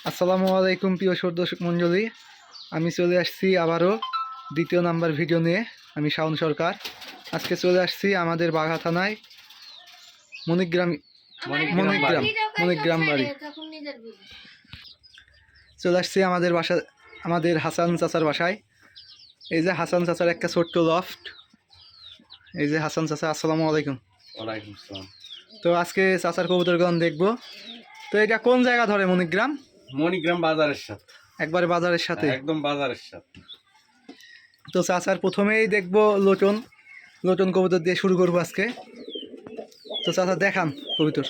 আসসালামু আলাইকুম প্রিয় দর্শক মণ্ডলী, আমি চলে আসছি আবারও দ্বিতীয় নাম্বার ভিডিও নিয়ে। আমি শাওন সরকার। আজকে চলে আসছি আমাদের বাঘা থানায় মণিগ্রাম মণিগ্রাম বাড়ি। চলে আসছি আমাদের বাসা, আমাদের হাসান চাচার বাসায়। এই যে হাসান চাচার একটা ছোট্ট লফট। এই যে হাসান চাচা, আসসালামু আলাইকুম। ওয়ালাইকুম আসসালাম। তো আজকে চাচার কবুতরগণ দেখবো। তো এটা কোন জায়গা ধরে? মণিগ্রাম বাজারের সাথে, একবারে বাজারের সাথে, একদম বাজারের সাথে। তো চাচার প্রথমেই দেখবো লোটন কবুতর দিয়ে শুরু করবো আজকে। তো চাচা দেখান কবুতর।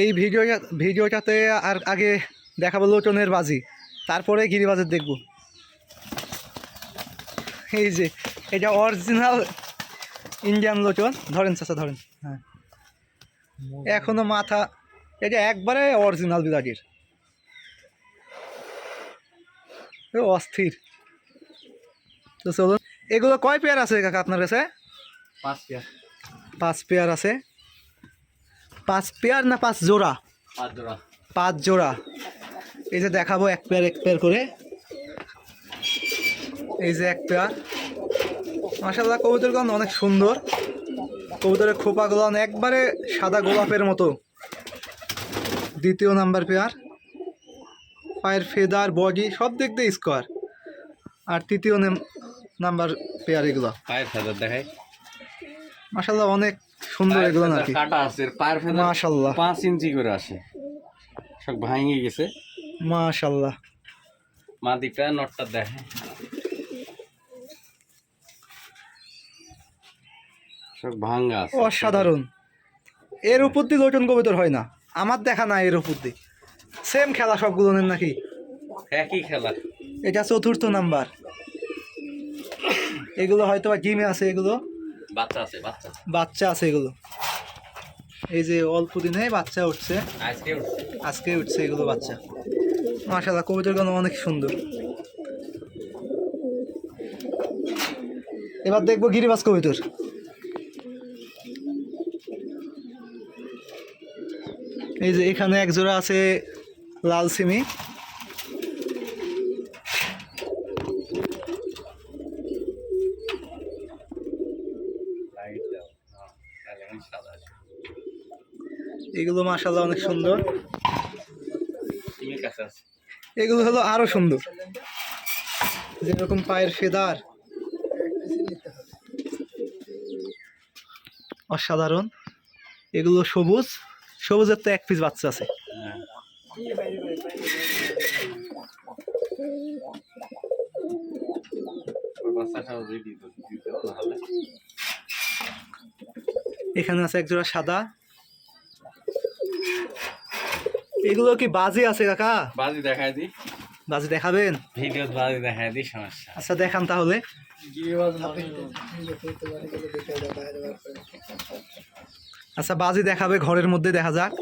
এই ভিডিওটাতে আর আগে দেখাবো লোটনের বাজি, তারপরে গিরিবাজের দেখবো। এই যে এটা অরিজিনাল ইন্ডিয়ান লোটন। ধরেন চাচা, ধরেন। হ্যাঁ, এখনো মাথা, এটা একবারে অরিজিনাল বিরাটির, অস্থির। তো চলুন, এগুলো কয় পেয়ার আছে কাকা আপনার কাছে? 5 পেয়ার। 5 পেয়ার আছে। 5 পেয়ার না 5 জোড়া? 5 জোড়া। 5 জোড়া। এই যে দেখাবো এক পেয়ার করে। এই যে এক পেয়ার, মাশাআল্লাহ কবুতরগুলো অনেক সুন্দর। কবুতরের খোপাগুলো একবারে সাদা গোলাপের মতো। দ্বিতীয় নাম্বার পেয়ার, পায়ের ফেদার, বডি সব দিক দিয়ে স্কোয়ার। আর তৃতীয় নাম্বার পেয়ার এগুলো পায়ের ফেদার দেখাই। মাশাআল্লাহ অনেক সুন্দর এগুলো নাকি। কাটা আছে পায়ের ফেদার, মাশাআল্লাহ 5 ইঞ্চি করে আসে। সব ভাঙে গেছে মাশাআল্লাহ। মাদিটা নটটা দেখে, সব ভাঙা আছে। অসাধারণ। এর উপর দিয়ে লোটন কবুতর হয় না আমার দেখা না। এর উপর দিয়ে সেম খেলা সবগুলো নাকি? একই খেলা। এটা 4র্থ নাম্বার। এগুলো হয়তো বা ডিমে আছে, এগুলো বাচ্চা আছে। বাচ্চা আছে এগুলো। এই যে অল্প দিনে বাচ্চা উঠছে, আজকে উঠছে এগুলো বাচ্চা। মাশাআল্লাহ কবুতরগুলো অনেক সুন্দর। এবার দেখবো গিরিবাজ কবুতর। এই যে এখানে এক জোড়া আছে লাল সিমি। এগুলো মাশাআল্লাহ অনেক সুন্দর। এগুলো হলো আরো সুন্দর, যেরকম পায়ের ফেদার, অসাধারণ। এগুলো সবুজের তো এক পিস বাচ্চা আছে। এখানে আছে একজোড়া সাদা। এগুলো কি বাজি আছে কাকা? বাজি দেখাই দি। বাজি দেখাবেন? ভিডিও বাজি দেখাই দি, সমস্যা। আচ্ছা দেখান তাহলে। আচ্ছা বাজি দেখাবে, ঘরের মধ্যে দেখা যাক।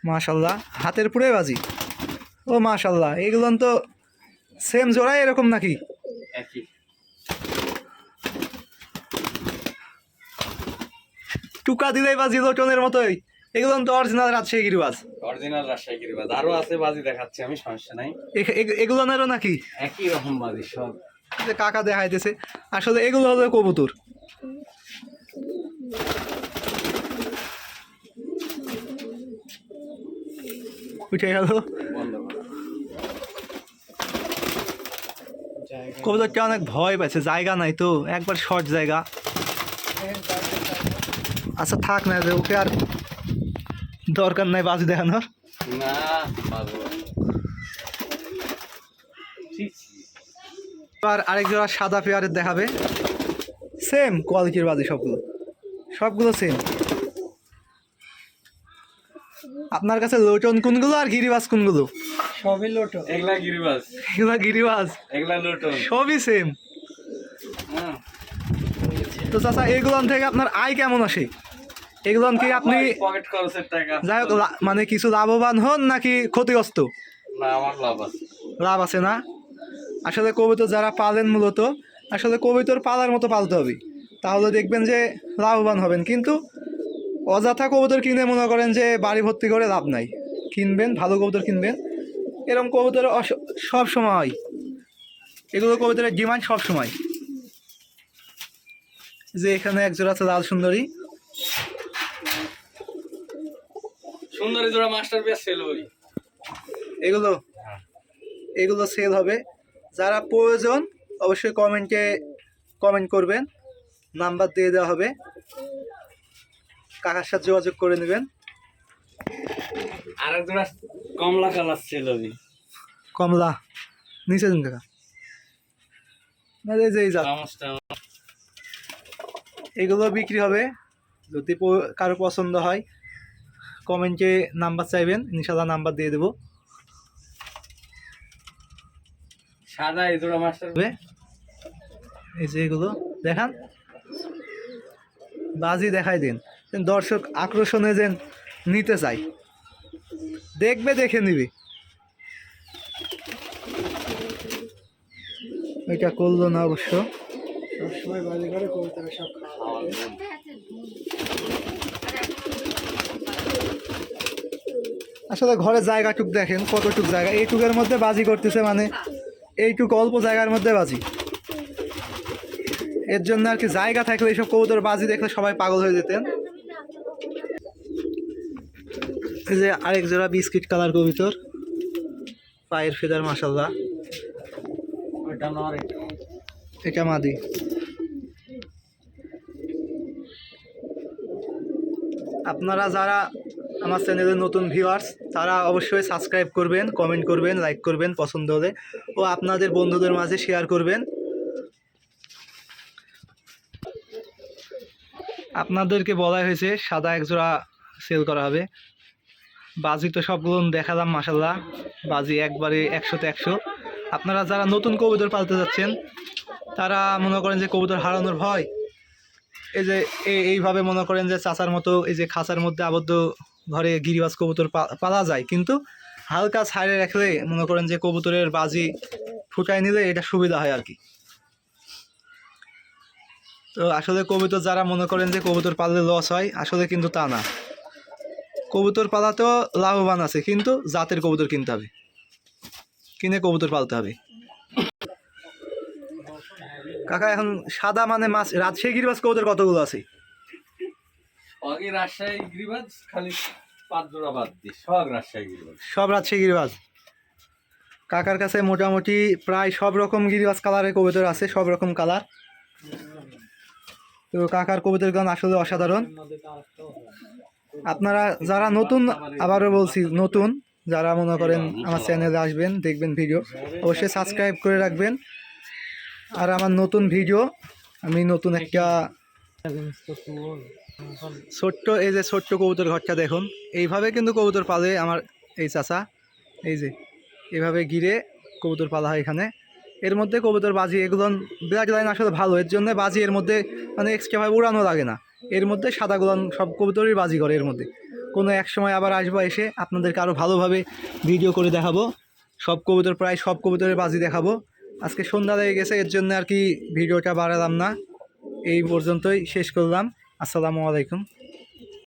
মাশাআল্লাহ হাতের পুরে বাজি। ও মাশাআল্লাহ, এগুলো তো সেম জোড়াই এরকম নাকি? একই। টুকা দিলেই বাজি লোটনের মতোই। এগুলো তো অরিজিনাল রাজশাহী গিরিবাজ। অরিজিনাল রাজশাহী গিরিবাজ। আরো আছে বাজি দেখাচ্ছি আমি, সমস্যা নাই। এগুলো নারও নাকি? একই রকম বাজি সব। যে কাকা দেখাইতেছে, আসলে এগুলো হলো কবুতর। উঠে গেল কবুতরটা, অনেক ভয় পাইছে, জায়গা নাই তো, একবার শর্ট জায়গা। আচ্ছা থাক না, যে ওকে আর দরকার নাই বাজি দেখানোর। না আর আরেক জোড়া সাদা পেয়ারের দেখাবে। সেম কোয়ালিটির বাজি, সবগুলো সেম। আপনার কাছে লোটন কোনগুলো আর গিরিবাজ কোনগুলো? সবই লোটন। এগুলা গিরিবাজ, এগুলা লোটন, সবই সেম। তো চাচা এগুলান থেকে আপনার আয় কেমন আসে? এগুলান কি আপনি পকেট খরচের টাকা, যাই হোক মানে কিছু লাভবান হন নাকি ক্ষতিগ্রস্ত? না, আমার লাভ আছে। লাভ আছে না? আসলে কবুতর যারা পালেন, মূলত আসলে কবুতর পালার মতো পালতে হবে, তাহলে দেখবেন যে লাভবান হবেন। কিন্তু অযথা কবুতর কিনে মনে করেন যে বাড়ি ভর্তি করে লাভ নাই। কিনবেন, ভালো কবুতর কিনবেন। এরকম কবুতর সব সময়, এগুলো কবুতরের ডিমান্ড সব সময়। যে এখানে এক জোড়া আছে লাল সুন্দরী, সুন্দরী জোড়া মাস্টার পিস সেল হই। এগুলো এগুলো সেল হবে। যারা প্রয়োজন অবশ্যই কমেন্ট করবেন, নাম্বার দিয়ে দেওয়া হবে, কাকার সাথে যোগাযোগ করে নেবেন। আর এক জোড়া কমলা কালার সেল হই। কমলা নিচে দিন কাকা, এই যা এগুলো বিক্রি হবে। যদি কারো পছন্দ হয় কমেন্টে নাম্বার চাইবেন, ইনশাল্লাহ নাম্বার দিয়ে দেবো। সাদা এই জোড়া মাস্টার। এই যে এগুলো দেখান, বাজি দেখাই দিন, দর্শক আকর্ষণে যেন নিতে চাই, দেখবে দেখে নিবি। এটা করলো না অবশ্য, সবসময় বাজি করে কবুতরের সব আসলে ঘরে জায়গাটুক দেখেন, কতটুক জায়গা, এইটুকের মধ্যে বাজি করতেছে, মানে এইটুকু অল্প জায়গার মধ্যে বাজি। এর জন্য আর কি জায়গা থাকলে এইসব কবুতর বাজি দেখলে সবাই পাগল হয়ে যেতেন। এই যে আরেক জোড়া বিস্কিট কালার কবুতর, পায়ের ফেদার মাশাআল্লাহ, এটা মাদি। আপনারা যারা আমার চ্যানেলের নতুন ভিউয়ার্স তারা অবশ্যই সাবস্ক্রাইব করবেন, কমেন্ট করবেন, লাইক করবেন পছন্দ হলে, ও আপনাদের বন্ধুদের মাঝে শেয়ার করবেন। আপনাদেরকে বলা হয়েছে সাদা এক জোড়া সেল করা হবে। বাজি তো সবগুলো দেখালাম মাশাল্লাহ, বাজি একবারে 100-তে 100। আপনারা যারা নতুন কবুতর পালতে যাচ্ছেন তারা মনে করেন যে কবুতর হারানোর ভয়, এই যে এইভাবে মনে করেন যে চাচার মতো এই যে খাঁচার মধ্যে আবদ্ধ ঘরে গিরিবাজ কবুতর পালা যায়, কিন্তু হালকা ছাড়ে রাখলে মনে করেন যে কবুতরের বাজি ফুটাই নিলে এটা সুবিধা হয় আর কি। তো আসলে কবুতর যারা মনে করেন যে কবুতর পাললে লস হয়, আসলে কিন্তু তা না, কবুতর পালাতেও লাভবান আছে, কিন্তু জাতের কবুতর কিনতে হবে, কিনে কবুতর পালতে হবে। কাকা এখন সাদা মানে মাছ রাজশাহী গিরিবাজ কবুতর কতগুলো আছে? রাজশাহী গিরিবাজ খালি 5 জোড়া বাদ দিয়ে সব রাজশাহী গিরিবাজ, সব রাজশাহী গিরিবাজ। কাকার কাছে মোটামুটি প্রায় সব রকম গিরিবাজ কালারের কবুতর আছে, সব রকম কালার। তো কাকার কবুতরগণ আসলে অসাধারণ। আপনারা যারা নতুন, আবারও বলছি নতুন, যারা মনে করেন আমার চ্যানেলে আসবেন, দেখবেন ভিডিও, অবশ্যই সাবস্ক্রাইব করে রাখবেন। আর আমার নতুন ভিডিও, আমি নতুন একটা ছোট্ট, এই যে ছোট্ট কবুতর ঘরটা দেখুন, এইভাবে কিন্তু কবুতর পালে আমার এই চাচা, এই যে এইভাবে ঘিরে কবুতর পালা হয় এখানে। এর মধ্যে কবুতর বাজি এগুলো ব্ল্যাক লাইন আসলে ভালো, এর জন্য বাজি এর মধ্যে মানে এক্সট্রাভাবে উড়ানো লাগে না। এর মধ্যে সাদা গুলান সব কবুতরই বাজি করে এর মধ্যে। কোনো এক সময় আবার আসবো, এসে আপনাদেরকে আরও ভালোভাবে ভিডিও করে দেখাবো, সব কবুতর প্রায় সব কবুতরের বাজি দেখাবো। আজকে সন্ধ্যা লেগে গেছে, এর জন্য আর কি ভিডিওটা বাড়ালাম না, এই পর্যন্তই শেষ করলাম। আসসালামু আলাইকুম।